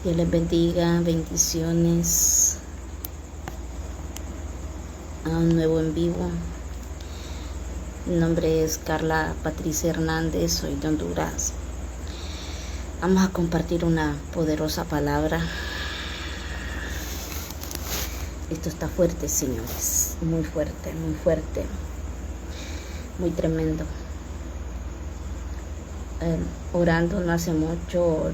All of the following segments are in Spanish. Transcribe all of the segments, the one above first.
Dios les bendiga, bendiciones a un nuevo en vivo. Mi nombre es Carla Patricia Hernández, soy de Honduras. Vamos a compartir una poderosa palabra. Esto está fuerte, señores, muy fuerte, muy tremendo. Orando no hace mucho,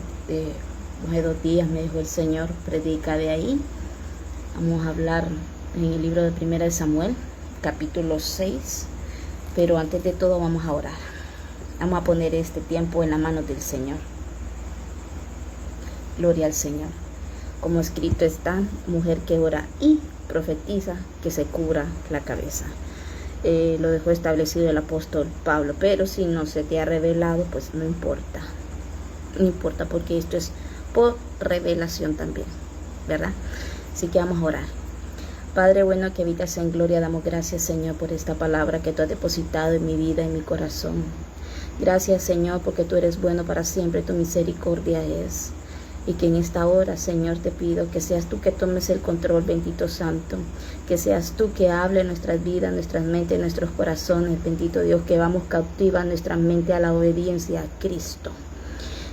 hace 2 días me dijo el Señor, predica de ahí. Vamos a hablar en el libro de 1 Samuel, capítulo 6, pero antes de todo vamos a orar. Vamos a poner este tiempo en la mano del Señor. Gloria al Señor. Como escrito está, mujer que ora y profetiza, que se cubra la cabeza. Lo dejó establecido el apóstol Pablo, pero si no se te ha revelado, pues no importa. No importa, porque esto es por revelación también, ¿verdad? Así que vamos a orar. Padre bueno que habitas en gloria, damos gracias, Señor, por esta palabra que tú has depositado en mi vida, en mi corazón. Gracias, Señor, porque tú eres bueno para siempre, tu misericordia es. Y que en esta hora, Señor, te pido que seas tú que tomes el control, bendito Santo. Que seas tú que hable en nuestras vidas, nuestras mentes, nuestros corazones, bendito Dios, que vamos cautiva nuestra mente a la obediencia a Cristo.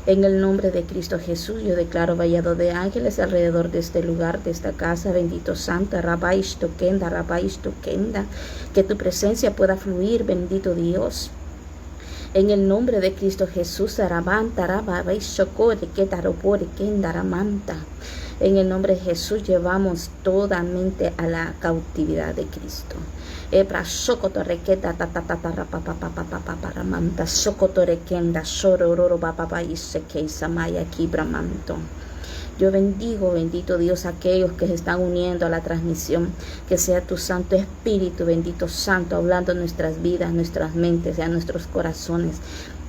En el nombre de Cristo Jesús, yo declaro vallado de ángeles alrededor de este lugar, de esta casa, bendito Santa, Rabaisto Kenda, que tu presencia pueda fluir, bendito Dios. En el nombre de Cristo Jesús, en el nombre de Jesús llevamos toda mente a la cautividad de Cristo. Yo bendigo, bendito Dios, a aquellos que se están uniendo a la transmisión. Que sea tu Santo Espíritu, bendito Santo, hablando en nuestras vidas, nuestras mentes y a nuestros corazones.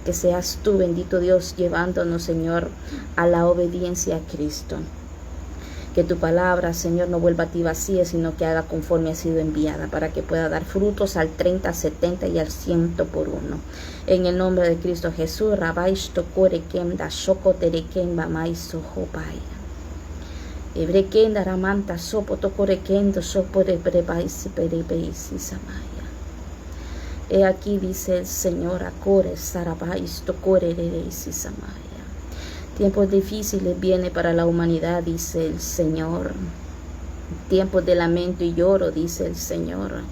Que seas tú, bendito Dios, llevándonos, Señor, a la obediencia a Cristo. Que tu palabra, Señor, no vuelva a ti vacía, sino que haga conforme ha sido enviada, para que pueda dar frutos al 30, 70 y al 100 por uno. En el nombre de Cristo Jesús, Rabaisto Korekenda, Shokoterekemba Maisohopaya. Ebrekenda Ramanta Sopoto Korekendo, Sopore Prebaisi Perebeisi Samaya. He aquí, dice el Señor, Akore Sarabaisto Korereisi Samaya. Tiempos difíciles viene para la humanidad, dice el Señor. Tiempos de lamento y lloro, dice el Señor.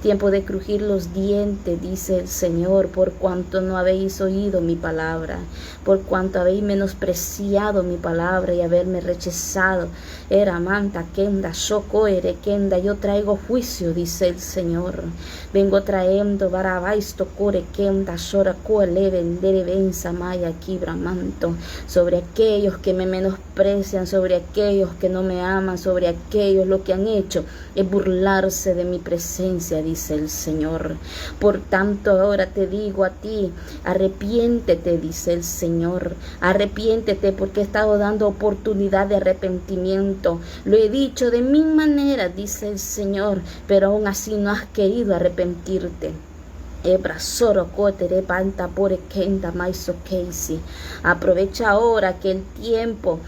Tiempo de crujir los dientes, dice el Señor, por cuanto no habéis oído mi palabra, por cuanto habéis menospreciado mi palabra y haberme rechazado. Era manta kenda, shoko erekenda, yo traigo juicio, dice el Señor. Vengo trayendo barabaisto core kenda, shora koele vendere venza maya kibramanto, sobre aquellos que me menosprecian, sobre aquellos que no me aman, sobre aquellos lo que han hecho es burlarse de mi presencia, dice el Señor. Por tanto, ahora te digo a ti, arrepiéntete, dice el Señor. Arrepiéntete, porque he estado dando oportunidad de arrepentimiento. Lo he dicho de mi manera, dice el Señor, pero aún así no has querido arrepentirte. Aprovecha ahora que el tiempo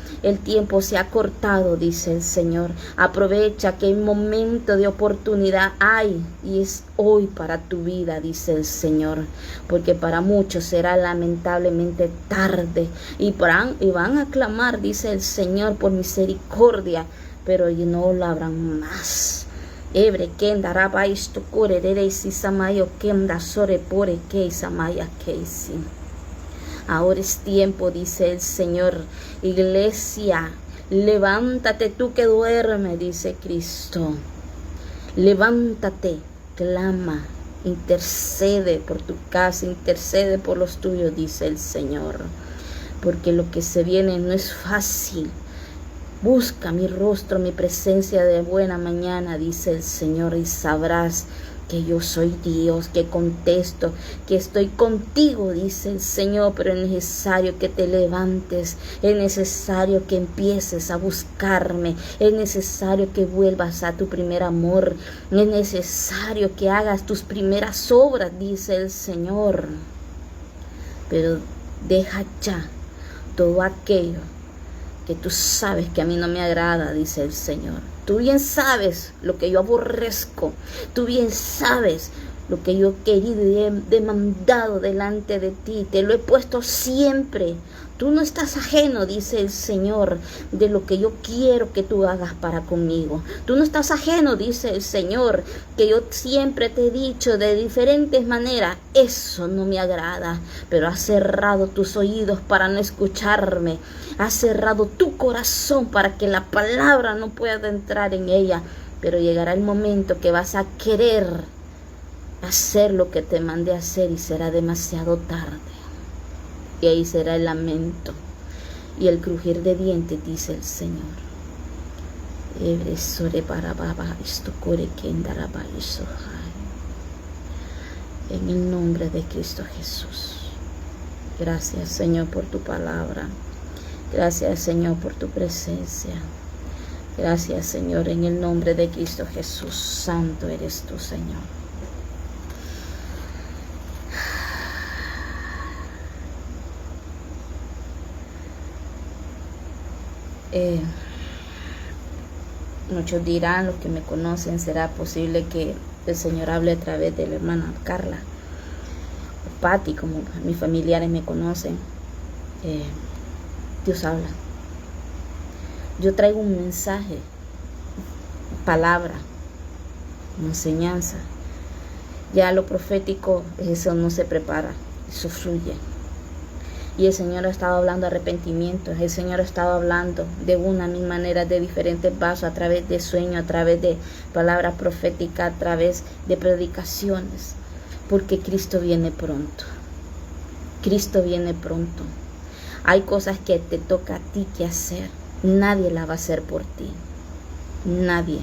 se ha cortado, dice el Señor. Aprovecha que el momento de oportunidad hay y es hoy para tu vida, dice el Señor, porque para muchos será lamentablemente tarde y van a clamar, dice el Señor, por misericordia, pero no lo habrán más. Ebre kenda rabaisto korereresi samayo kenda sore pore kei samaya keisi. Ahora es tiempo, dice el Señor. Iglesia, levántate tú que duerme, dice Cristo. Levántate, clama, intercede por tu casa, intercede por los tuyos, dice el Señor. Porque lo que se viene no es fácil. Busca mi rostro, mi presencia de buena mañana, dice el Señor, y sabrás que yo soy Dios, que contesto, que estoy contigo, dice el Señor, pero es necesario que te levantes, es necesario que empieces a buscarme, es necesario que vuelvas a tu primer amor, es necesario que hagas tus primeras obras, dice el Señor. Pero deja ya todo aquello que tú sabes que a mí no me agrada, dice el Señor. Tú bien sabes lo que yo aborrezco. Tú bien sabes lo que yo he querido y he demandado delante de ti. Te lo he puesto siempre. Tú no estás ajeno, dice el Señor, de lo que yo quiero que tú hagas para conmigo. Tú no estás ajeno, dice el Señor, que yo siempre te he dicho de diferentes maneras. Eso no me agrada, pero has cerrado tus oídos para no escucharme. Has cerrado tu corazón para que la palabra no pueda entrar en ella. Pero llegará el momento que vas a querer hacer lo que te mandé a hacer y será demasiado tarde. Y ahí será el lamento y el crujir de dientes, dice el Señor. En el nombre de Cristo Jesús. Gracias, Señor, por tu palabra. Gracias, Señor, por tu presencia. Gracias, Señor, en el nombre de Cristo Jesús. Santo eres tú, Señor. Muchos dirán, los que me conocen, será posible que el Señor hable a través de la hermana Carla o Patti, como mis familiares me conocen. Dios habla. Yo traigo un mensaje, palabra, una enseñanza. Ya lo profético, eso no se prepara, eso fluye. Y el Señor ha estado hablando de arrepentimiento. El Señor ha estado hablando de una mil maneras, de diferentes vasos, a través de sueños, a través de palabras proféticas, a través de predicaciones. Porque Cristo viene pronto. Cristo viene pronto. Hay cosas que te toca a ti que hacer. Nadie la va a hacer por ti. Nadie.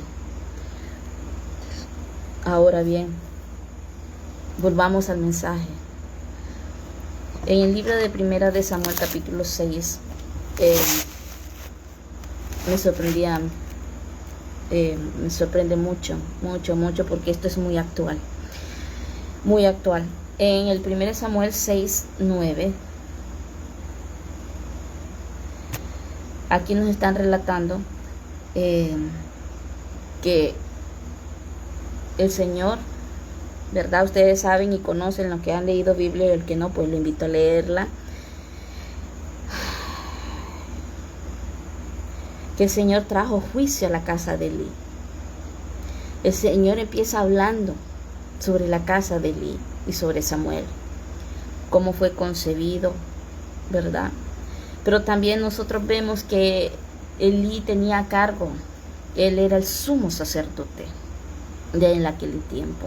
Ahora bien, volvamos al mensaje. En el libro de Primera de Samuel, capítulo 6, me sorprende mucho, porque esto es muy actual. Muy actual. En el 1 Samuel 6, 9, aquí nos están relatando que el Señor, ¿verdad? Ustedes saben y conocen los que han leído Biblia, y el que no, pues lo invito a leerla. Que el Señor trajo juicio a la casa de Elí. El Señor empieza hablando sobre la casa de Elí y sobre Samuel, cómo fue concebido, ¿verdad? Pero también nosotros vemos que Elí tenía a cargo, él era el sumo sacerdote de aquel tiempo.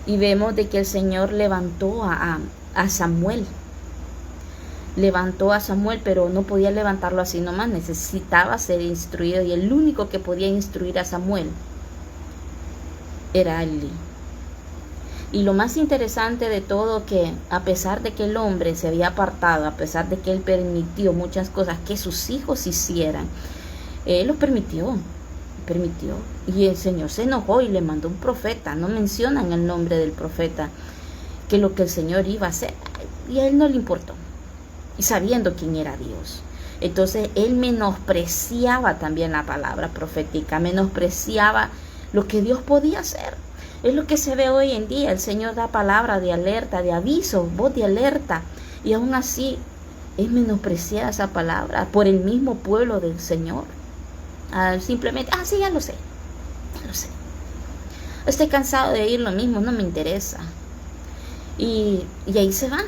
Y vemos de que el Señor levantó a Samuel. Levantó a Samuel, pero no podía levantarlo así nomás. Necesitaba ser instruido. Y el único que podía instruir a Samuel era Elí. Y lo más interesante de todo, que a pesar de que el hombre se había apartado, a pesar de que él permitió muchas cosas que sus hijos hicieran, él lo permitió. Y el Señor se enojó y le mandó un profeta. No mencionan el nombre del profeta, que lo que el Señor iba a hacer, y a él no le importó, y sabiendo quién era Dios. Entonces él menospreciaba también la palabra profética, menospreciaba lo que Dios podía hacer. Es lo que se ve hoy en día. El Señor da palabra de alerta, de aviso, voz de alerta, y aún así es menospreciada esa palabra por el mismo pueblo del Señor. Simplemente, sí, ya lo sé. Estoy cansado de oír lo mismo, no me interesa. Y ahí se van.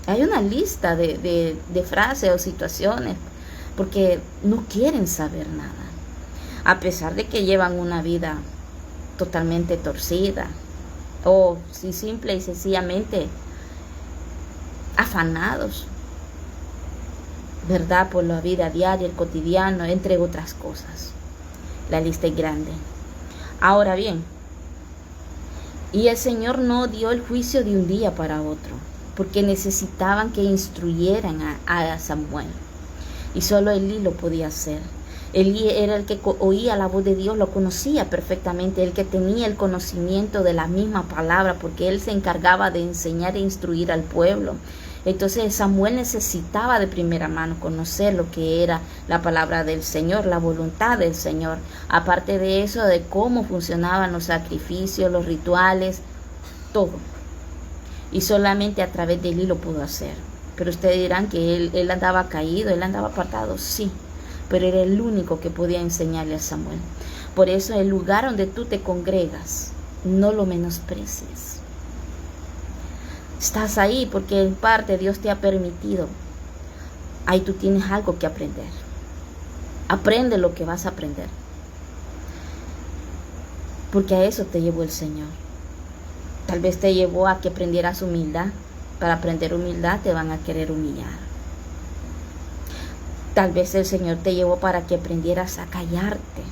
Hay una lista de frases o situaciones, porque no quieren saber nada, a pesar de que llevan una vida totalmente torcida, o si simple y sencillamente afanados, ¿verdad? Por la vida diaria, el cotidiano, entre otras cosas. La lista es grande. Ahora bien, y el Señor no dio el juicio de un día para otro, porque necesitaban que instruyeran a Samuel. Y solo Elí lo podía hacer. Elí era el que oía la voz de Dios, lo conocía perfectamente, el que tenía el conocimiento de la misma palabra, porque él se encargaba de enseñar e instruir al pueblo. Entonces Samuel necesitaba de primera mano conocer lo que era la palabra del Señor, la voluntad del Señor. Aparte de eso, de cómo funcionaban los sacrificios, los rituales, todo. Y solamente a través de él lo pudo hacer. Pero ustedes dirán que él andaba caído, él andaba apartado, sí. Pero era el único que podía enseñarle a Samuel. Por eso el lugar donde tú te congregas, no lo menosprecies. Estás ahí porque en parte Dios te ha permitido. Ahí tú tienes algo que aprender. Aprende lo que vas a aprender. Porque a eso te llevó el Señor. Tal vez te llevó a que aprendieras humildad. Para aprender humildad te van a querer humillar. Tal vez el Señor te llevó para que aprendieras a callarte.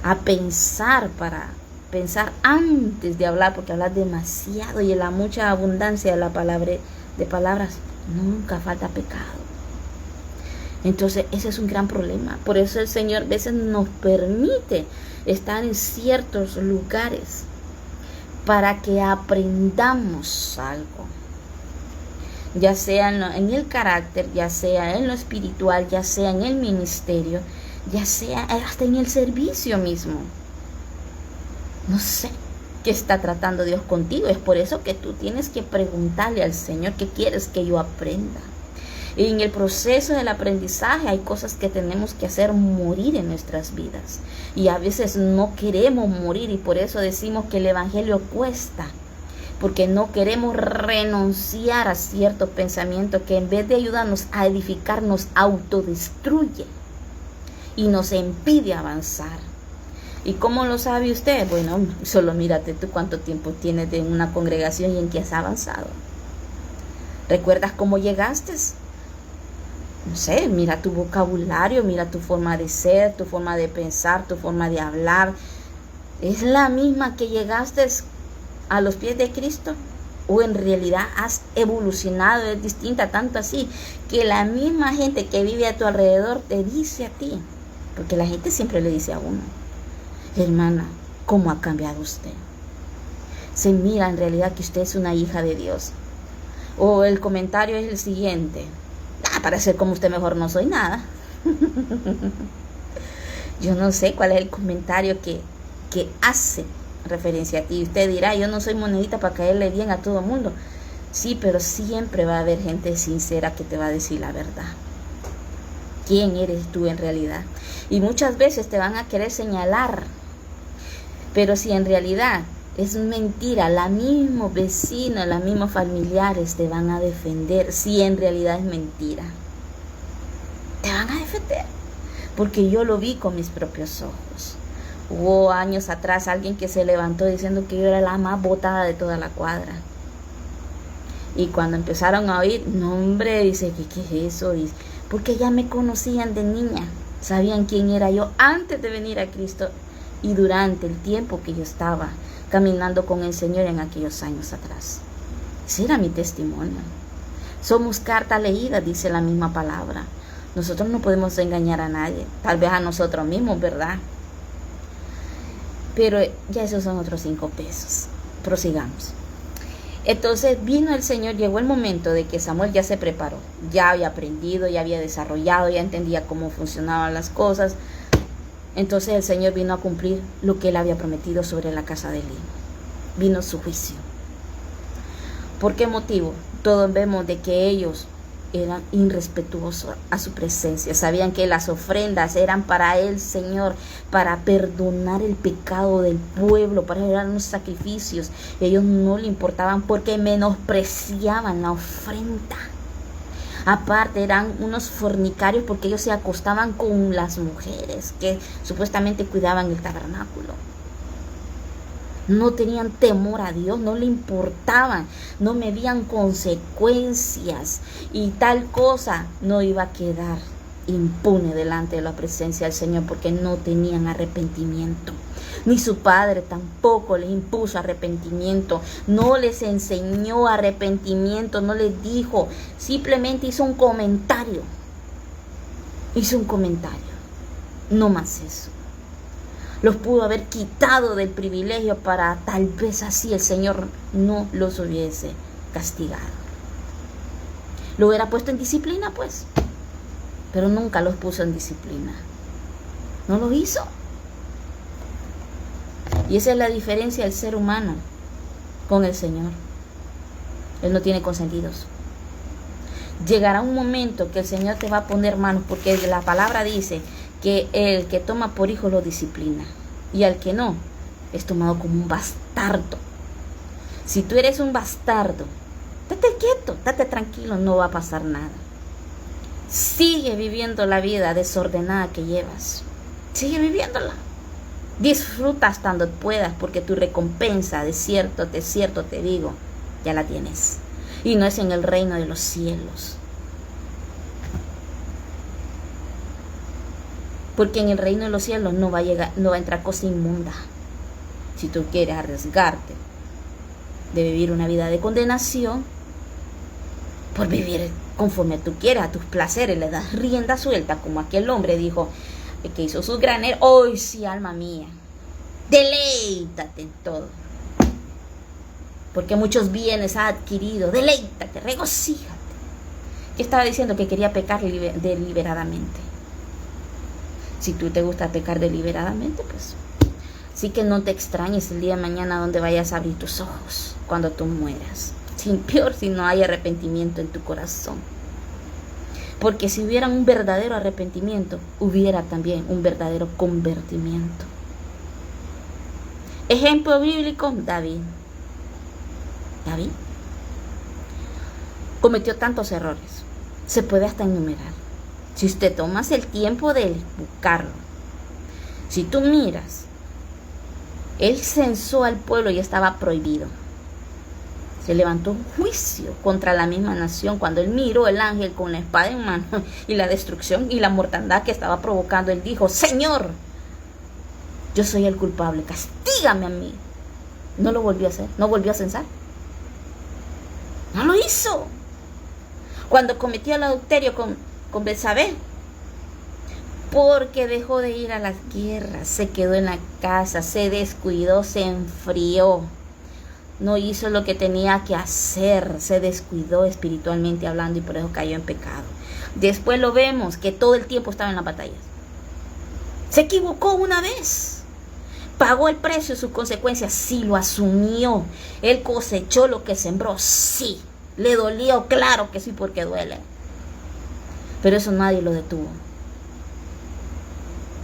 A pensar pensar antes de hablar, porque hablas demasiado y en la mucha abundancia de palabras nunca falta pecado. Entonces ese es un gran problema. Por eso el Señor a veces nos permite estar en ciertos lugares para que aprendamos algo, ya sea en el carácter, ya sea en lo espiritual, ya sea en el ministerio, ya sea hasta en el servicio mismo. No sé qué está tratando Dios contigo. Es por eso que tú tienes que preguntarle al Señor qué quieres que yo aprenda. Y en el proceso del aprendizaje hay cosas que tenemos que hacer morir en nuestras vidas. Y a veces no queremos morir y por eso decimos que el evangelio cuesta. Porque no queremos renunciar a ciertos pensamientos que en vez de ayudarnos a edificar nos autodestruye y nos impide avanzar. ¿Y cómo lo sabe usted? Bueno, solo mírate tú cuánto tiempo tienes en una congregación y en qué has avanzado. ¿Recuerdas cómo llegaste? No sé, mira tu vocabulario, mira tu forma de ser, tu forma de pensar, tu forma de hablar. ¿Es la misma que llegaste a los pies de Cristo? ¿O en realidad has evolucionado? Es distinta, tanto así que la misma gente que vive a tu alrededor te dice a ti. Porque la gente siempre le dice a uno: hermana, ¿cómo ha cambiado usted? Se mira en realidad que usted es una hija de Dios. O el comentario es el siguiente: para ser como usted mejor no soy nada. Yo no sé cuál es el comentario que hace referencia a ti. Usted dirá: yo no soy monedita para caerle bien a todo el mundo. Sí, pero siempre va a haber gente sincera que te va a decir la verdad. ¿Quién eres tú en realidad? Y muchas veces te van a querer señalar. Pero si en realidad es mentira, la misma vecina, los mismos familiares te van a defender. Si en realidad es mentira, te van a defender. Porque yo lo vi con mis propios ojos. Hubo años atrás alguien que se levantó diciendo que yo era la más botada de toda la cuadra. Y cuando empezaron a oír: no hombre, dice, ¿qué es eso? Dice, porque ya me conocían de niña. Sabían quién era yo antes de venir a Cristo y durante el tiempo que yo estaba caminando con el Señor en aquellos años atrás. Ese era mi testimonio. Somos carta leída, dice la misma palabra. Nosotros no podemos engañar a nadie, tal vez a nosotros mismos, ¿verdad? Pero ya esos son otros 5 pesos. Prosigamos. Entonces vino el Señor, llegó el momento de que Samuel ya se preparó, ya había aprendido, ya había desarrollado, ya entendía cómo funcionaban las cosas. Entonces el Señor vino a cumplir lo que él había prometido sobre la casa de Elí. Vino su juicio. ¿Por qué motivo? Todos vemos de que ellos eran irrespetuosos a su presencia. Sabían que las ofrendas eran para el Señor, para perdonar el pecado del pueblo, para llevar los sacrificios. Ellos no le importaban porque menospreciaban la ofrenda. Aparte eran unos fornicarios porque ellos se acostaban con las mujeres que supuestamente cuidaban el tabernáculo. No tenían temor a Dios, no le importaban, no medían consecuencias y tal cosa no iba a quedar impune delante de la presencia del Señor porque no tenían arrepentimiento. Ni su padre tampoco les impuso arrepentimiento, no les enseñó arrepentimiento, no les dijo, simplemente hizo un comentario, no más eso. Los pudo haber quitado del privilegio para tal vez así el Señor no los hubiese castigado. Lo hubiera puesto en disciplina, pues. Pero nunca los puso en disciplina. No lo hizo. Y esa es la diferencia del ser humano con el Señor. Él no tiene consentidos. Llegará un momento que el Señor te va a poner manos, porque la palabra dice que el que toma por hijo lo disciplina, y al que no, es tomado como un bastardo. Si tú eres un bastardo, date quieto, date tranquilo, no va a pasar nada. Sigue viviendo la vida desordenada que llevas. Sigue viviéndola. Disfruta hasta donde puedas, porque tu recompensa, de cierto te digo, ya la tienes. Y no es en el reino de los cielos. Porque en el reino de los cielos no va a entrar cosa inmunda. Si tú quieres arriesgarte de vivir una vida de condenación, por vivir conforme tú quieras, a tus placeres, le das rienda suelta, como aquel hombre dijo, que hizo sus graneros. Hoy sí, alma mía, deleítate en todo, porque muchos bienes ha adquirido. Deleítate, regocíjate. ¿Qué estaba diciendo? Que quería pecar deliberadamente. Si tú te gusta pecar deliberadamente, pues sí, que no te extrañes el día de mañana donde vayas a abrir tus ojos cuando tú mueras. Sin peor si no hay arrepentimiento en tu corazón. Porque si hubiera un verdadero arrepentimiento, hubiera también un verdadero convertimiento. Ejemplo bíblico, David. David cometió tantos errores. Se puede hasta enumerar. Si usted tomas el tiempo de buscarlo. Si tú miras, él censó al pueblo y estaba prohibido. Se levantó un juicio contra la misma nación cuando él miró el ángel con la espada en mano y la destrucción y la mortandad que estaba provocando. Él dijo: Señor, yo soy el culpable, castígame a mí. No lo volvió a hacer, no volvió a censar. No lo hizo. Cuando cometió el adulterio con Betsabé, porque dejó de ir a las guerras, se quedó en la casa, se descuidó, se enfrió. No hizo lo que tenía que hacer, se descuidó espiritualmente hablando y por eso cayó en pecado. Después lo vemos que todo el tiempo estaba en las batallas. Se equivocó una vez, pagó el precio de sus consecuencias, sí lo asumió. Él cosechó lo que sembró, sí. Le dolió, claro que sí, porque duele. Pero eso nadie lo detuvo.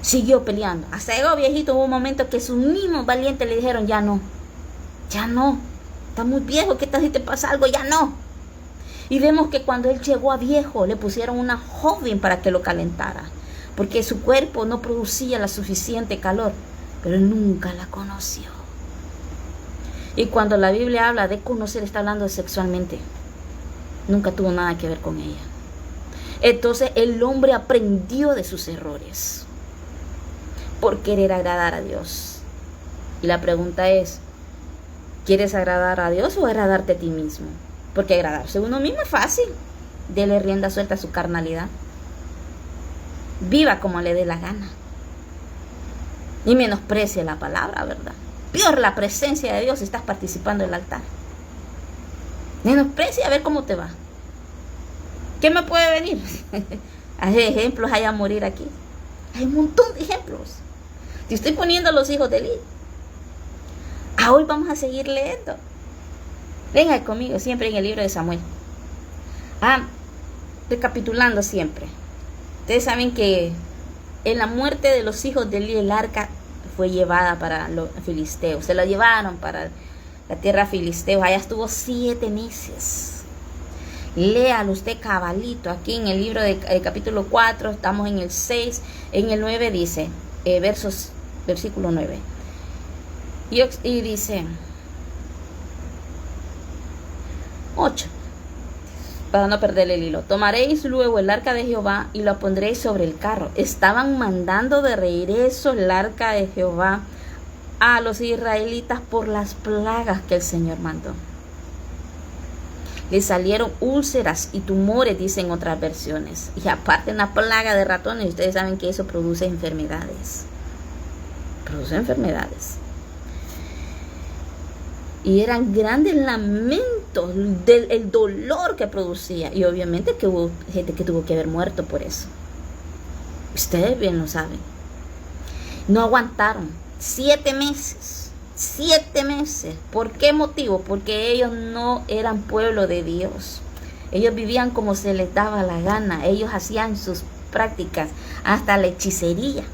Siguió peleando. Hasta llegó viejito, hubo un momento que sus mismos valientes le dijeron: ya no. Ya no, está muy viejo, ¿qué tal si te pasa algo? Ya no. Y vemos que cuando él llegó a viejo, le pusieron una joven para que lo calentara, porque su cuerpo no producía la suficiente calor, pero él nunca la conoció. Y cuando la Biblia habla de conocer, está hablando de sexualmente. Nunca tuvo nada que ver con ella. Entonces el hombre aprendió de sus errores por querer agradar a Dios. Y la pregunta es: ¿quieres agradar a Dios o agradarte a ti mismo? Porque agradarse a uno mismo es fácil. Dele rienda suelta a su carnalidad. Viva como le dé la gana. Y menosprecie la palabra, ¿verdad? Peor, la presencia de Dios si estás participando en el altar. Menosprecia, a ver cómo te va. ¿Qué me puede venir? Hay ejemplos, hay a morir aquí. Hay un montón de ejemplos. Te estoy poniendo a los hijos de Eli. Hoy vamos a seguir leyendo. Venga conmigo siempre en el libro de Samuel. Recapitulando siempre. Ustedes saben que en la muerte de los hijos de Eli, el arca fue llevada para los filisteos. Se la llevaron para la tierra filisteo. Allá estuvo 7 meses. Léalo usted cabalito. Aquí en el libro de capítulo 4, estamos en el 6. En el 9 dice, versículo 9. Y dice 8, para no perder el hilo: tomaréis luego el arca de Jehová y lo pondréis sobre el carro. Estaban mandando de regreso el arca de Jehová a los israelitas por las plagas que el Señor mandó. Le salieron úlceras y tumores, dicen otras versiones. Y aparte una plaga de ratones. Ustedes saben que eso produce enfermedades. Produce enfermedades. Y eran grandes lamentos del dolor que producía. Y obviamente que hubo gente que tuvo que haber muerto por eso. Ustedes bien lo saben. No aguantaron 7 meses. 7 meses. ¿Por qué motivo? Porque ellos no eran pueblo de Dios. Ellos vivían como se les daba la gana. Ellos hacían sus prácticas, hasta la hechicería.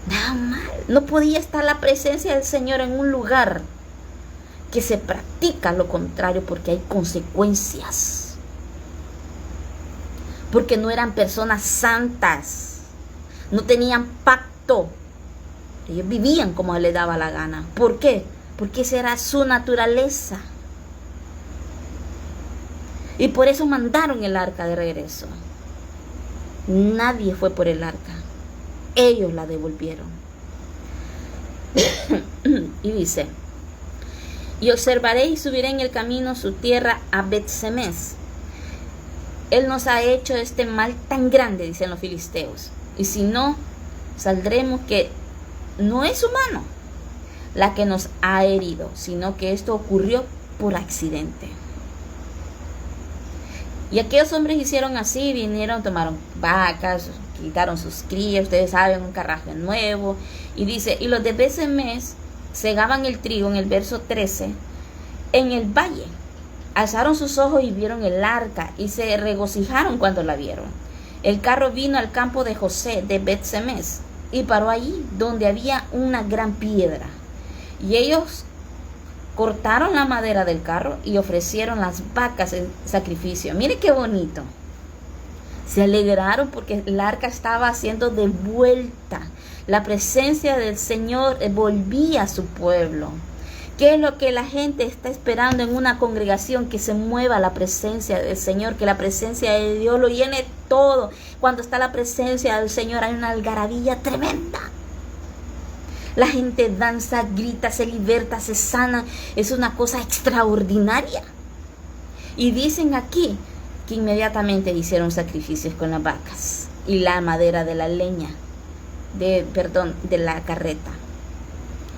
Nada mal. No podía estar la presencia del Señor en un lugar que se practica lo contrario, porque hay consecuencias. Porque no eran personas santas. No tenían pacto. Ellos vivían como les daba la gana. ¿Por qué? Porque esa era su naturaleza. Y por eso mandaron el arca de regreso. Nadie fue por el arca. Ellos la devolvieron. Y dice: y observaré y subiré en el camino su tierra a Bet-Semes. Él nos ha hecho este mal tan grande, dicen los filisteos. Y si no, saldremos que no es humano la que nos ha herido, sino que esto ocurrió por accidente. Y aquellos hombres hicieron así, vinieron, tomaron vacas, quitaron sus crías, ustedes saben, un carraje nuevo. Y dice, y los de Bet-Semes segaban el trigo, en el verso 13, en el valle. Alzaron sus ojos y vieron el arca, y se regocijaron cuando la vieron. El carro vino al campo de José de Bet-Semes, y paró allí, donde había una gran piedra. Y ellos cortaron la madera del carro y ofrecieron las vacas en sacrificio. Mire qué bonito. Se alegraron porque el arca estaba siendo devuelta. La presencia del Señor volvía a su pueblo. ¿Qué es lo que la gente está esperando en una congregación? Que se mueva la presencia del Señor, que la presencia de Dios lo llene todo. Cuando está la presencia del Señor hay una algarabía tremenda. La gente danza, grita, se liberta, se sana. Es una cosa extraordinaria. Y dicen aquí que inmediatamente hicieron sacrificios con las vacas y la madera de la leña, de la carreta.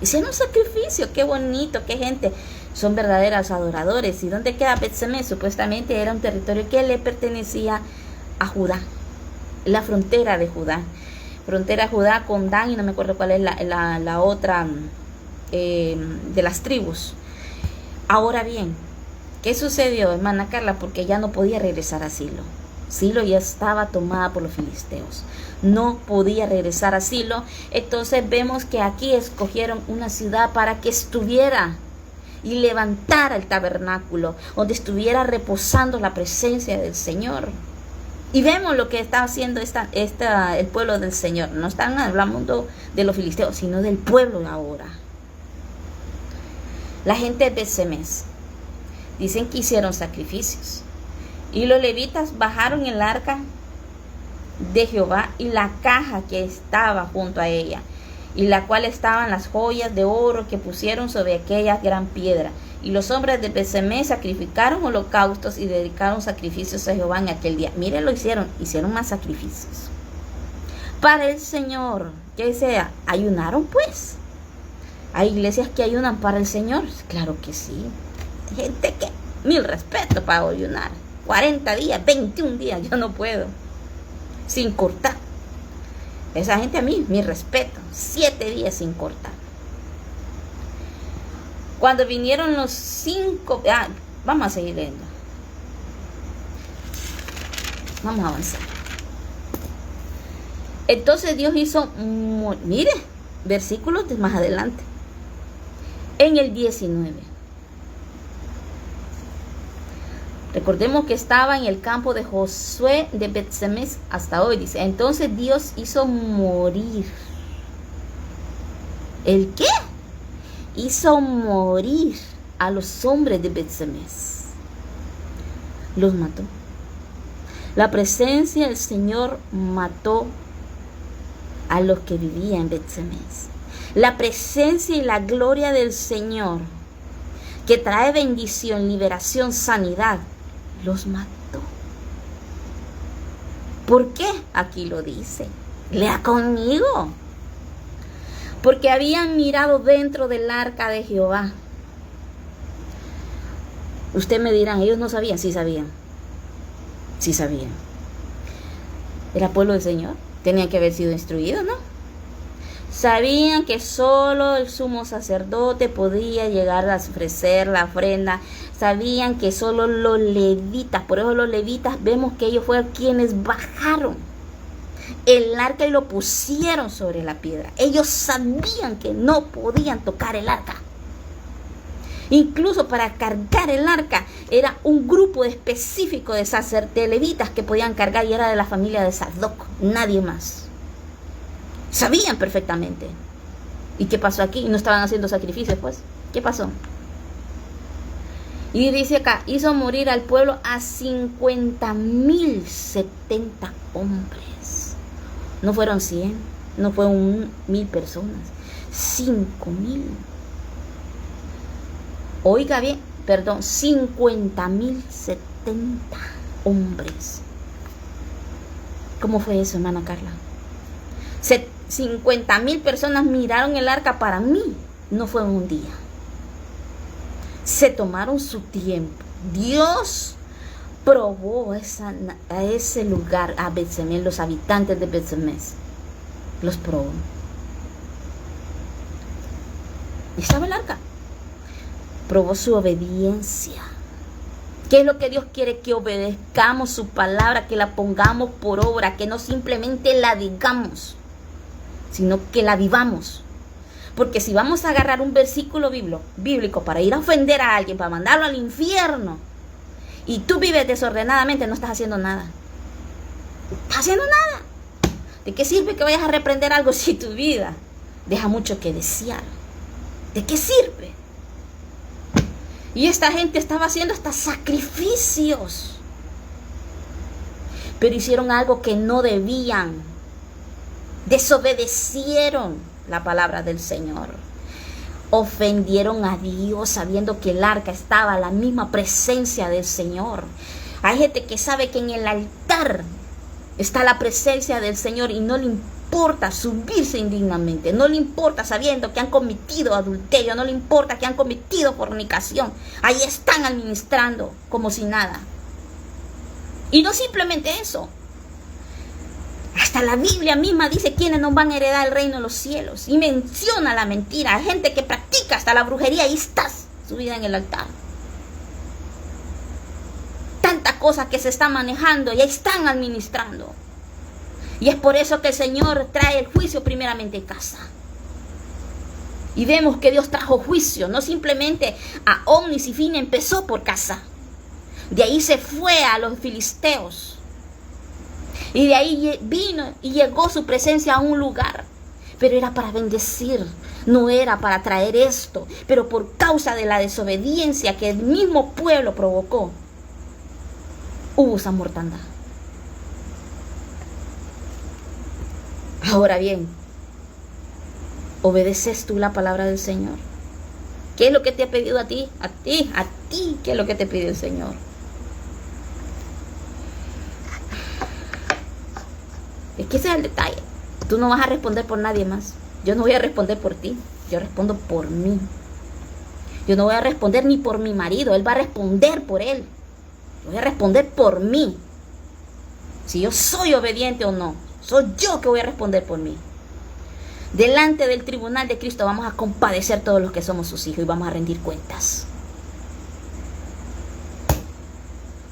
Hicieron sacrificio, qué bonito, qué gente. Son verdaderos adoradores. ¿Y dónde queda Bet-Semes? Supuestamente era un territorio que le pertenecía a Judá, la frontera de Judá. Frontera de Judá con Dan, y no me acuerdo cuál es la otra de las tribus. Ahora bien, ¿qué sucedió, hermana Carla? Porque ya no podía regresar a Silo. Silo ya estaba tomada por los filisteos. No podía regresar a Silo. Entonces vemos que aquí escogieron una ciudad para que estuviera y levantara el tabernáculo, donde estuviera reposando la presencia del Señor. Y vemos lo que está haciendo el pueblo del Señor. No están hablando de los filisteos, sino del pueblo ahora. La gente de Bet-Semes dicen que hicieron sacrificios. Y los levitas bajaron el arca de Jehová y la caja que estaba junto a ella, y la cual estaban las joyas de oro que pusieron sobre aquella gran piedra. Y los hombres de Bet-Semes sacrificaron holocaustos y dedicaron sacrificios a Jehová en aquel día. Miren, hicieron más sacrificios para el Señor. ¿Qué sea? Ayunaron pues. Hay iglesias que ayunan para el Señor. Claro que sí. Hay gente que, mil respeto para ayunar. 40 días, 21 días, yo no puedo. Sin cortar. Esa gente a mí, mi respeto. 7 días sin cortar. Cuando vinieron los 5... vamos a seguir leyendo. Vamos a avanzar. Entonces Dios hizo... mire, versículos de más adelante. En el 19. Recordemos que estaba en el campo de Josué de Bet-Semes hasta hoy. Dice, entonces Dios hizo morir. ¿El qué? Hizo morir a los hombres de Bet-Semes. Los mató. La presencia del Señor mató a los que vivían en Bet-Semes. La presencia y la gloria del Señor, que trae bendición, liberación, sanidad, los mató. ¿Por qué? Aquí lo dice. Lea conmigo. porque habían mirado dentro del arca de Jehová. Usted me dirán, ellos no sabían. Sí sabían. Sí sabían. Era pueblo del Señor. Tenían que haber sido instruidos, ¿no? Sabían que solo el sumo sacerdote podía llegar a ofrecer la ofrenda. Sabían que solo los levitas, por eso los levitas vemos que ellos fueron quienes bajaron el arca y lo pusieron sobre la piedra. Ellos sabían que no podían tocar el arca. Incluso para cargar el arca era un grupo específico de levitas que podían cargar, y era de la familia de Sadoc, nadie más. Sabían perfectamente. ¿Y qué pasó aquí? ¿No estaban haciendo sacrificios, pues? ¿Qué pasó? Y dice acá, hizo morir al pueblo a 50,070 hombres. No fueron 100, no fueron 1,000 personas, 5,000. Oiga bien, 50,070 hombres. ¿Cómo fue eso, hermana Carla? 50,000 personas miraron el arca. Para mí no fue un día. Se tomaron su tiempo. Dios probó a ese lugar, a Bet-Semes, los habitantes de Bet-Semes. Los probó. Y estaba el arca. Probó su obediencia. ¿Qué es lo que Dios quiere? Que obedezcamos su palabra, que la pongamos por obra, que no simplemente la digamos, sino que la vivamos. Porque si vamos a agarrar un versículo bíblico para ir a ofender a alguien, para mandarlo al infierno, y tú vives desordenadamente, no estás haciendo nada. ¿Estás haciendo nada? ¿De qué sirve que vayas a reprender algo si tu vida deja mucho que desear? ¿De qué sirve? Y esta gente estaba haciendo hasta sacrificios, pero hicieron algo que no debían. Desobedecieron la palabra del Señor. Ofendieron a Dios sabiendo que el arca estaba a la misma presencia del Señor. Hay gente que sabe que en el altar está la presencia del Señor y no le importa subirse indignamente, no le importa sabiendo que han cometido adulterio, no le importa que han cometido fornicación. Ahí están administrando como si nada. Y no simplemente eso. Hasta la Biblia misma dice quiénes no van a heredar el reino de los cielos. Y menciona la mentira. Hay gente que practica hasta la brujería y estás subida en el altar. Tantas cosas que se están manejando y ahí están administrando. Y es por eso que el Señor trae el juicio primeramente en casa. Y vemos que Dios trajo juicio. No simplemente a Omnis y Fine empezó por casa. De ahí se fue a los filisteos. Y de ahí vino y llegó su presencia a un lugar. Pero era para bendecir, no era para traer esto. Pero por causa de la desobediencia que el mismo pueblo provocó, hubo esa mortandad. Ahora bien, ¿obedeces tú la palabra del Señor? ¿Qué es lo que te ha pedido a ti? A ti, ¿qué es lo que te pide el Señor? Es que ese es el detalle. Tú no vas a responder por nadie más. Yo no voy a responder por ti. Yo respondo por mí. Yo no voy a responder ni por mi marido. Él va a responder por él. Yo voy a responder por mí. Si yo soy obediente o no. Soy yo que voy a responder por mí. Delante del tribunal de Cristo vamos a compadecer todos los que somos sus hijos y vamos a rendir cuentas.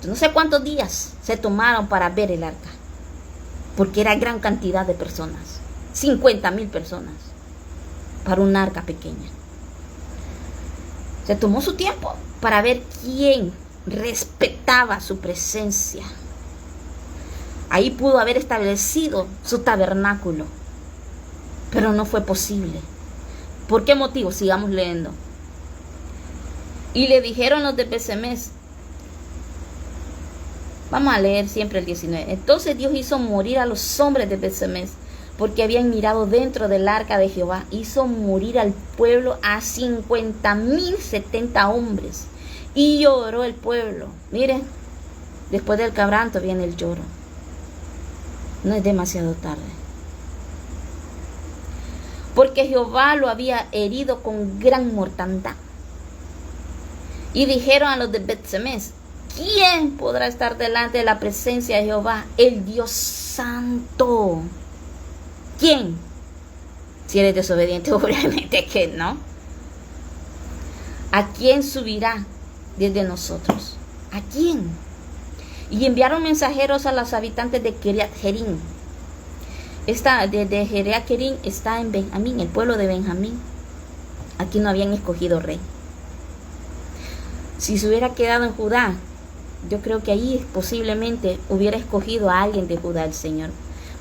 Yo no sé cuántos días se tomaron para ver el arca. Porque era gran cantidad de personas. 50,000 personas. Para un arca pequeña. Se tomó su tiempo para ver quién respetaba su presencia. Ahí pudo haber establecido su tabernáculo. Pero no fue posible. ¿Por qué motivo? Sigamos leyendo. Y le dijeron los de Bet-Semes. Vamos a leer siempre el 19. Entonces Dios hizo morir a los hombres de Bet-Semes, porque habían mirado dentro del arca de Jehová. Hizo morir al pueblo a 50,070 hombres. Y lloró el pueblo. Miren, después del quebranto viene el lloro. No es demasiado tarde. porque Jehová lo había herido con gran mortandad. Y dijeron a los de Bet-Semes: ¿quién podrá estar delante de la presencia de Jehová, el Dios Santo? ¿Quién? Si eres desobediente, obviamente que no. ¿A quién subirá desde nosotros? ¿A quién? Y enviaron mensajeros a los habitantes de Kiriat Jearim. Esta de Kiriat Jearim está en Benjamín, el pueblo de Benjamín. Aquí no habían escogido rey. Si se hubiera quedado en Judá, yo creo que ahí posiblemente hubiera escogido a alguien de Judá el Señor.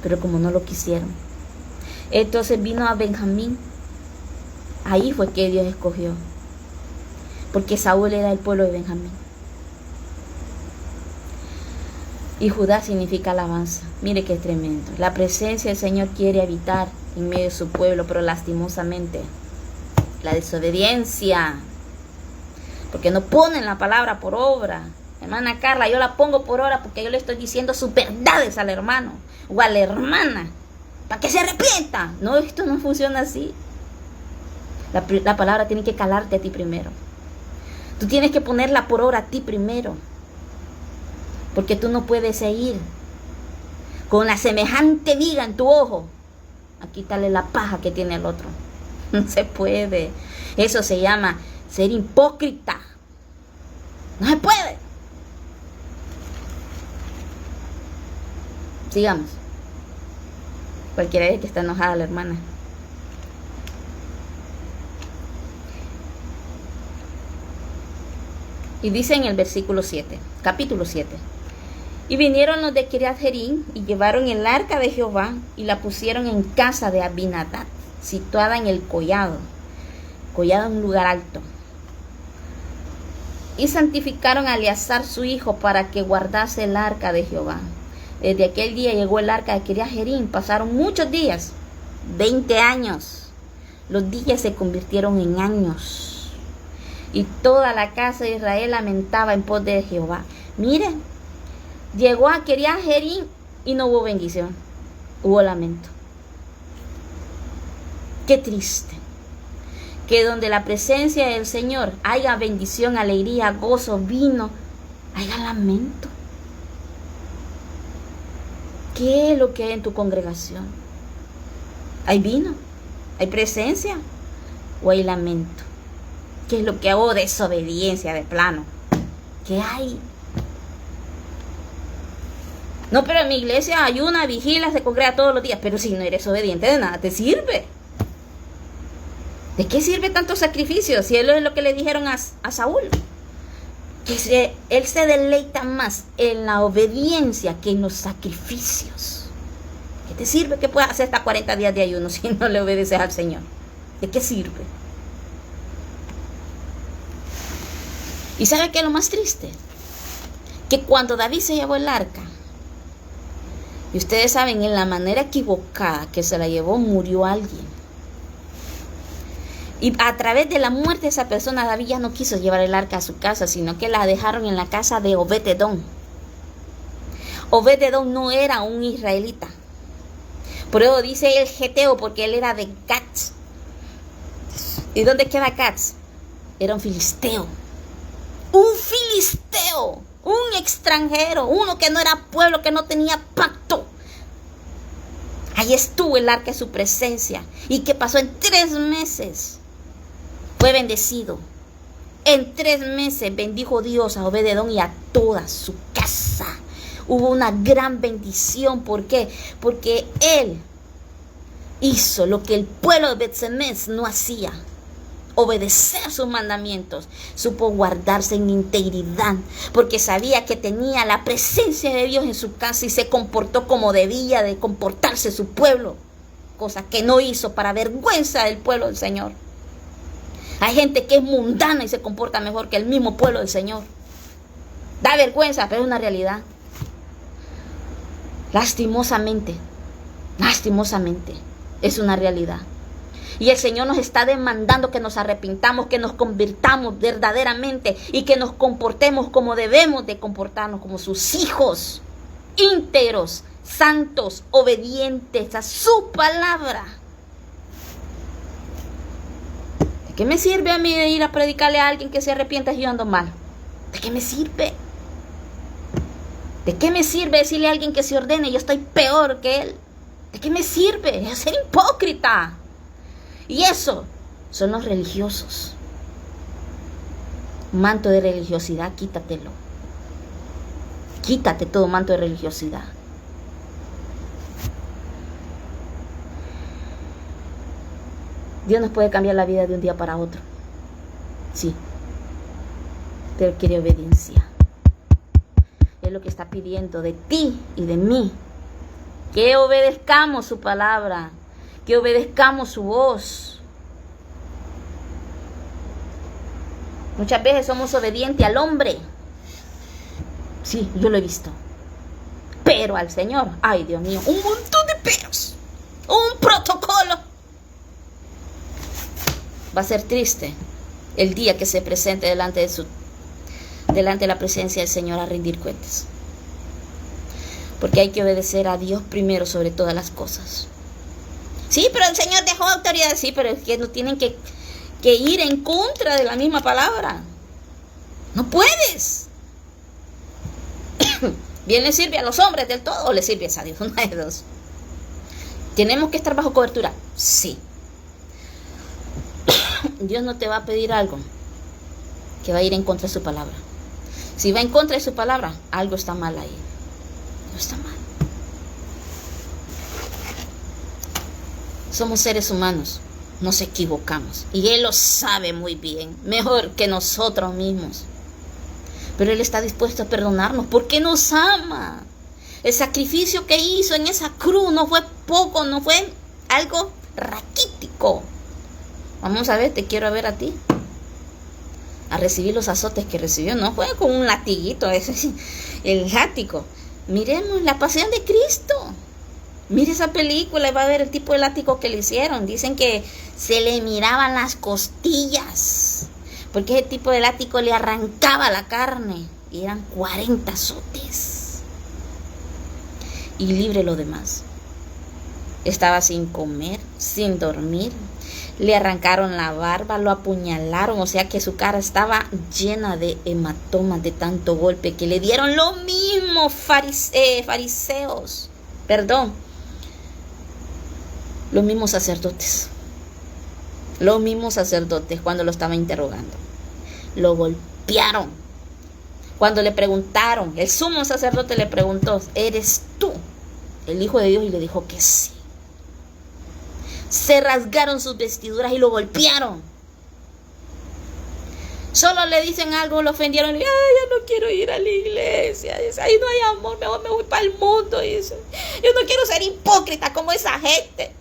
Pero como no lo quisieron, entonces vino a Benjamín. Ahí fue que Dios escogió, porque Saúl era el pueblo de Benjamín. Y Judá significa alabanza. Mire qué tremendo. La presencia del Señor quiere habitar en medio de su pueblo, pero lastimosamente la desobediencia, porque no ponen la palabra por obra. Hermana Carla, yo la pongo por obra porque yo le estoy diciendo sus verdades al hermano o a la hermana para que se arrepienta. No, esto no funciona así. La palabra tiene que calarte a ti primero. Tú tienes que ponerla por obra a ti primero, porque tú no puedes seguir con la semejante viga en tu ojo a quitarle la paja que tiene el otro. No se puede. Eso se llama ser hipócrita. No se puede. Sigamos. Cualquiera de que está enojada la hermana. Y dice en el versículo 7, capítulo 7. Y vinieron los de Kiriat Jearim y llevaron el arca de Jehová y la pusieron en casa de Abinadab, situada en el collado. Collado en un lugar alto. Y santificaron a Eleazar su hijo para que guardase el arca de Jehová. Desde aquel día llegó el arca de Kiriat Jearim. Pasaron muchos días, 20 años. Los días se convirtieron en años. Y toda la casa de Israel lamentaba en pos de Jehová. Miren, llegó a Kiriat Jearim y no hubo bendición, hubo lamento. Qué triste. Que donde la presencia del Señor haya bendición, alegría, gozo, vino, haya lamento. ¿Qué es lo que hay en tu congregación? ¿Hay vino? ¿Hay presencia? ¿O hay lamento? ¿Qué es lo que hago? Desobediencia de plano. ¿Qué hay? No, pero en mi iglesia ayuna, vigila, se congrega todos los días. Pero si no eres obediente, de nada te sirve. ¿De qué sirve tanto sacrificio? Si él es lo que le dijeron a Saúl. Que él se deleita más en la obediencia que en los sacrificios. ¿Qué te sirve que puedas hacer hasta 40 días de ayuno si no le obedeces al Señor? ¿De qué sirve? ¿Y sabe qué es lo más triste? Que cuando David se llevó el arca, y ustedes saben, en la manera equivocada que se la llevó, murió alguien. Y a través de la muerte de esa persona, David ya no quiso llevar el arca a su casa, sino que la dejaron en la casa de Obed-Edom. Obed-Edom no era un israelita. Por eso dice el geteo, porque él era de Gat. ¿Y dónde queda Gat? Era un filisteo. Un filisteo, un extranjero, uno que no era pueblo, que no tenía pacto. Ahí estuvo el arca de su presencia. ¿Y qué pasó? En 3 meses fue bendecido. En 3 meses bendijo Dios a Obed-Edom y a toda su casa. Hubo una gran bendición. ¿Por qué? Porque él hizo lo que el pueblo de Bet-Semes no hacía. Obedecer sus mandamientos. Supo guardarse en integridad, porque sabía que tenía la presencia de Dios en su casa y se comportó como debía de comportarse su pueblo, cosa que no hizo, para vergüenza del pueblo del Señor. Hay gente que es mundana y se comporta mejor que el mismo pueblo del Señor. Da vergüenza, pero es una realidad. Lastimosamente es una realidad. Y el Señor nos está demandando que nos arrepintamos, que nos convirtamos verdaderamente y que nos comportemos como debemos de comportarnos, como sus hijos, íntegros, santos, obedientes a su palabra. ¿Qué me sirve a mí de ir a predicarle a alguien que se arrepienta y yo ando mal? ¿De qué me sirve? ¿De qué me sirve decirle a alguien que se ordene y yo estoy peor que él? ¿De qué me sirve? Es ser hipócrita. Y eso son los religiosos. Manto de religiosidad, quítatelo. Quítate todo manto de religiosidad. Dios nos puede cambiar la vida de un día para otro. Sí. Pero quiere obediencia. Es lo que está pidiendo de ti y de mí. Que obedezcamos su palabra. Que obedezcamos su voz. Muchas veces somos obedientes al hombre. Sí, yo lo he visto. Pero al Señor, ay Dios mío, un montón de peros. Un protocolo. Va a ser triste el día que se presente delante de la presencia del Señor a rendir cuentas. Porque hay que obedecer a Dios primero sobre todas las cosas. Sí, pero el Señor dejó autoridad. Sí, pero es que no tienen que ir en contra de la misma palabra. No puedes. Bien le sirve a los hombres del todo o le sirves a Dios. Una de dos. ¿Tenemos que estar bajo cobertura? Sí. Dios no te va a pedir algo que va a ir en contra de su palabra. Si va en contra de su palabra, algo está mal ahí. No está mal. Somos seres humanos, nos equivocamos. Y Él lo sabe muy bien, mejor que nosotros mismos. Pero Él está dispuesto a perdonarnos porque nos ama. El sacrificio que hizo en esa cruz no fue poco, no fue algo raquítico. Vamos a ver, te quiero ver a ti. A recibir los azotes que recibió. No fue con un latiguito, el látigo. Miremos la pasión de Cristo. Mire esa película y va a ver el tipo de látigo que le hicieron. Dicen que se le miraban las costillas. Porque ese tipo de látigo le arrancaba la carne. Y eran 40 azotes. Y libre lo demás. Estaba sin comer, sin dormir. Le arrancaron la barba, lo apuñalaron, o sea que su cara estaba llena de hematomas de tanto golpe que le dieron los mismos fariseos, los mismos sacerdotes cuando lo estaban interrogando. Lo golpearon. Cuando le preguntaron, el sumo sacerdote le preguntó, ¿eres tú el Hijo de Dios? Y le dijo que sí. Se rasgaron sus vestiduras y lo golpearon. Solo le dicen algo, lo ofendieron. Ay, yo no quiero ir a la iglesia. Dice, ahí no hay amor, mejor me voy para el mundo. Dice, yo no quiero ser hipócrita como esa gente.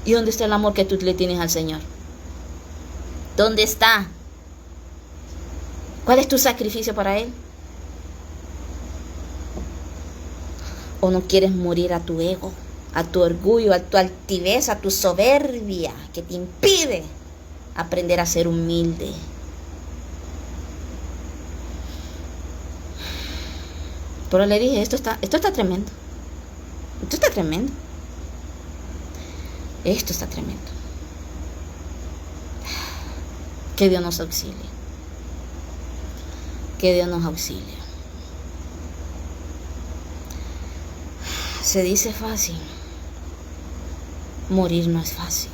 ¿Y dónde está el amor que tú le tienes al Señor? ¿Dónde está? ¿Cuál es tu sacrificio para Él? ¿O no quieres morir a tu ego, a tu orgullo, a tu altivez, a tu soberbia que te impide aprender a ser humilde? Pero le dije, esto está tremendo. Esto está tremendo. Esto está tremendo. Que Dios nos auxilie. Que Dios nos auxilie. Se dice fácil. Morir no es fácil.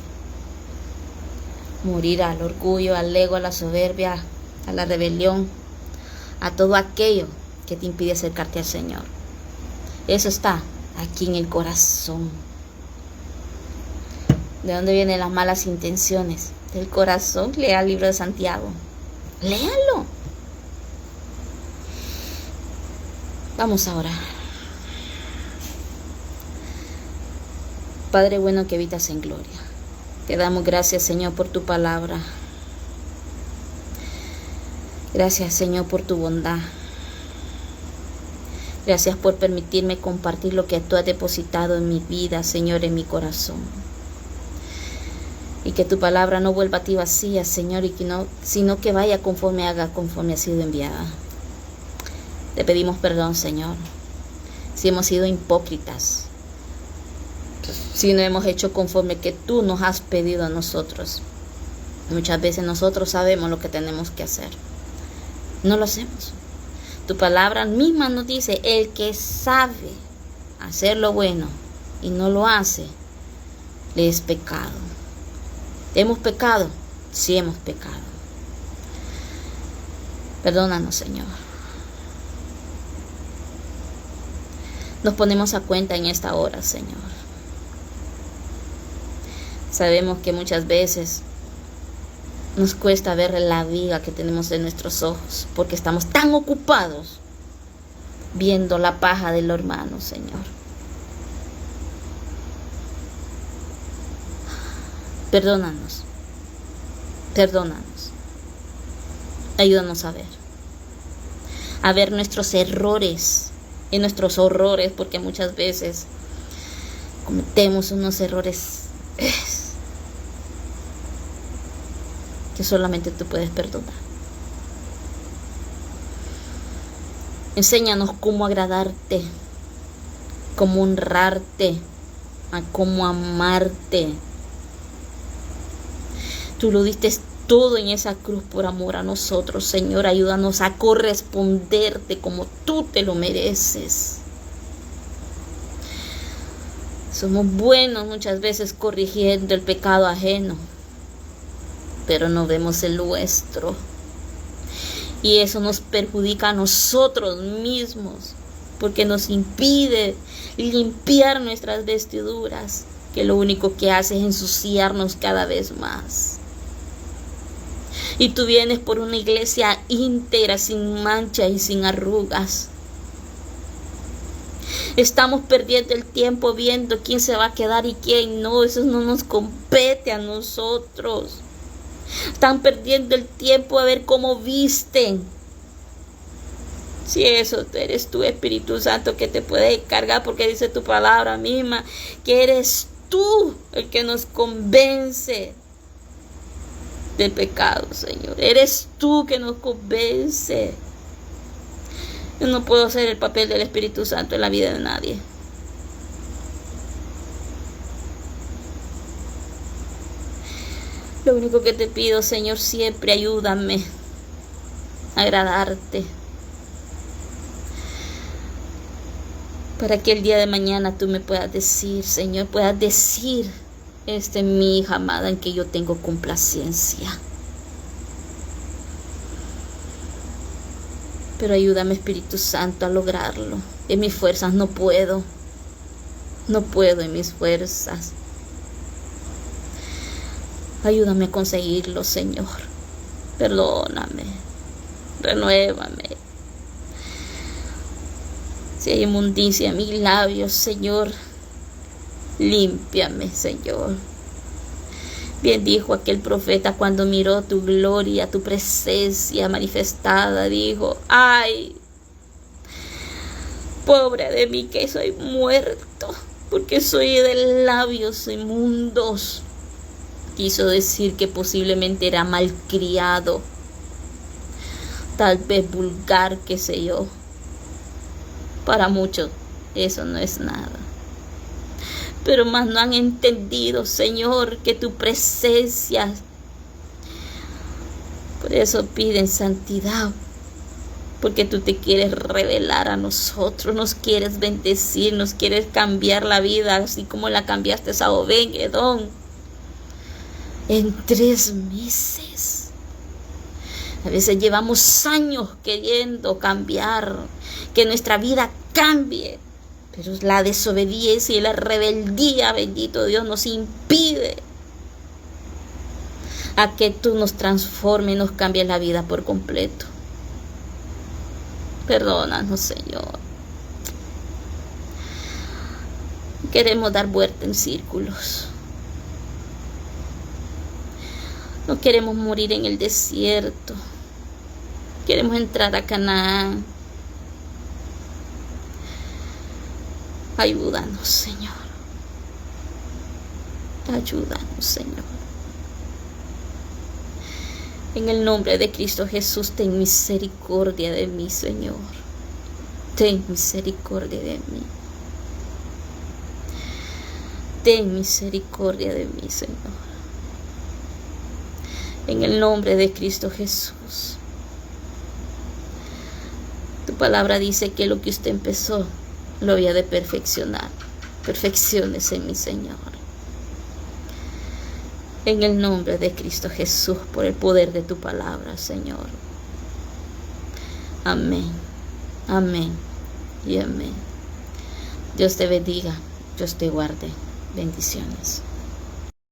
Morir al orgullo, al ego, a la soberbia, a la rebelión, a todo aquello que te impide acercarte al Señor. Eso está aquí en el corazón. ¿De dónde vienen las malas intenciones? Del corazón. Lea el libro de Santiago. Léalo. Vamos a orar. Padre bueno que habitas en gloria, te damos gracias, Señor, por tu palabra. Gracias, Señor, por tu bondad. Gracias por permitirme compartir lo que tú has depositado en mi vida, Señor, en mi corazón. Y que tu palabra no vuelva a ti vacía, Señor, sino que vaya conforme ha sido enviada. Te pedimos perdón, Señor, si hemos sido hipócritas, si no hemos hecho conforme que tú nos has pedido a nosotros. Muchas veces nosotros sabemos lo que tenemos que hacer. No lo hacemos. Tu palabra misma nos dice, el que sabe hacer lo bueno y no lo hace, le es pecado. ¿Hemos pecado? Sí, hemos pecado. Perdónanos, Señor. Nos ponemos a cuenta en esta hora, Señor. Sabemos que muchas veces nos cuesta ver la viga que tenemos en nuestros ojos porque estamos tan ocupados viendo la paja del hermano, Señor. Perdónanos. Perdónanos. Ayúdanos a ver nuestros errores y nuestros horrores, porque muchas veces cometemos unos errores que solamente tú puedes perdonar. Enséñanos cómo agradarte, cómo honrarte, a cómo amarte. Tú lo diste todo en esa cruz por amor a nosotros, Señor. Ayúdanos a corresponderte como tú te lo mereces. Somos buenos muchas veces corrigiendo el pecado ajeno, pero no vemos el nuestro. Y eso nos perjudica a nosotros mismos, porque nos impide limpiar nuestras vestiduras, que lo único que hace es ensuciarnos cada vez más. Y tú vienes por una iglesia íntegra, sin mancha y sin arrugas. Estamos perdiendo el tiempo viendo quién se va a quedar y quién no. Eso no nos compete a nosotros. Están perdiendo el tiempo a ver cómo visten. Si eso eres tú, Espíritu Santo, que te puede cargar, porque dice tu palabra misma que eres tú el que nos convence del pecado, Señor. Eres tú que nos convence. Yo no puedo hacer el papel del Espíritu Santo en la vida de nadie. Lo único que te pido, Señor, siempre ayúdame a agradarte, para que el día de mañana tú me puedas decir, Señor, puedas decir, esta es mi hija amada en que yo tengo complacencia. Pero ayúdame, Espíritu Santo, a lograrlo. En mis fuerzas no puedo. No puedo en mis fuerzas. Ayúdame a conseguirlo, Señor. Perdóname. Renuévame. Si hay inmundicia en mis labios, Señor, límpiame, Señor. Bien dijo aquel profeta cuando miró tu gloria, tu presencia manifestada, dijo, ay, pobre de mí que soy muerto, porque soy de labios inmundos. Quiso decir que posiblemente era malcriado, tal vez vulgar, qué sé yo. Para muchos eso no es nada. Pero más no han entendido, Señor, que tu presencia. Por eso piden santidad, porque tú te quieres revelar a nosotros, nos quieres bendecir, nos quieres cambiar la vida, así como la cambiaste a Obed-Edom en 3 meses. A veces llevamos años queriendo cambiar, que nuestra vida cambie, pero la desobediencia y la rebeldía, bendito Dios, nos impide a que tú nos transformes y nos cambies la vida por completo. Perdónanos, Señor. Queremos dar vuelta en círculos. No queremos morir en el desierto. Queremos entrar a Canaán. Ayúdanos, Señor. Ayúdanos, Señor. En el nombre de Cristo Jesús, ten misericordia de mí, Señor. Ten misericordia de mí. Ten misericordia de mí, Señor. En el nombre de Cristo Jesús. Tu palabra dice que lo que usted empezó lo había de perfeccionar. Perfecciones en mi Señor. En el nombre de Cristo Jesús, por el poder de tu palabra, Señor. Amén. Amén y amén. Dios te bendiga. Dios te guarde. Bendiciones.